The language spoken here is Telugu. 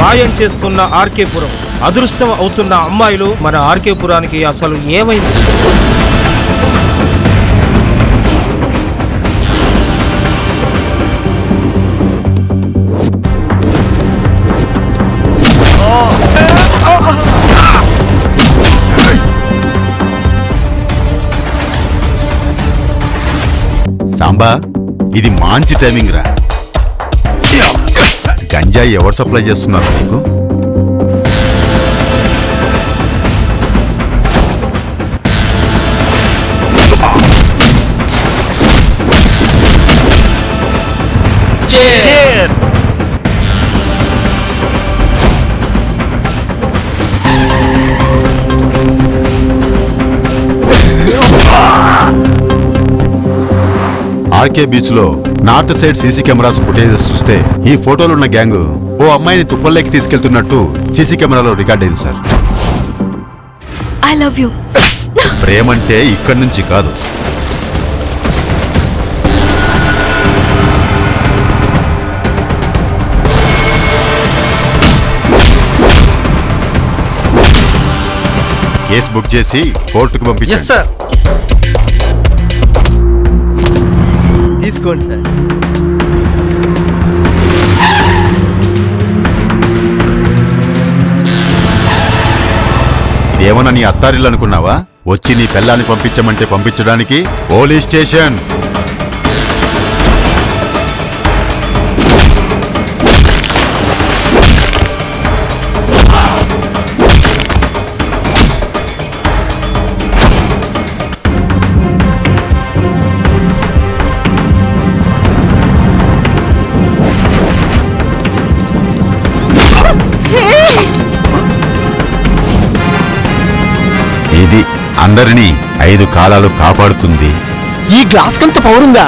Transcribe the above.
మాయం చేస్తున్న ఆర్కేపురం, అదృశ్యం అవుతున్న అమ్మాయిలు. మన ఆర్కేపురానికి అసలు ఏమైంది? సాంబా, ఇది మంచి టైమింగ్ రా. గంజాయి ఎవరు సప్లై చేస్తున్నారు నీకు? ఆర్కే బీచ్ లో north side CC cameras footages చూస్తే ఈ ఫోటోలున్న గ్యాంగ్ ఓ అమ్మాయిని తుప్పల్లోకి తీసుకెళ్తున్నట్టు సీసీ కెమెరాలో రికార్డ్ అయింది సార్. I love you. ప్రేమంటే ఇక్కడి నుంచి కాదు. కేసు బుక్ చేసి కోర్టుకు పంపించండి. తీసుకోండి సార్. ఇదేమన్నా నీ అత్తారిల్లు అనుకున్నావా? వచ్చి నీ పెళ్ళాన్ని పంపించమంటే పంపించడానికి పోలీస్ స్టేషన్. ఇది అందరినీ 5 కాలాలు కాపాడుతుంది. ఈ గ్లాస్ కంత పవర్ ఉందా?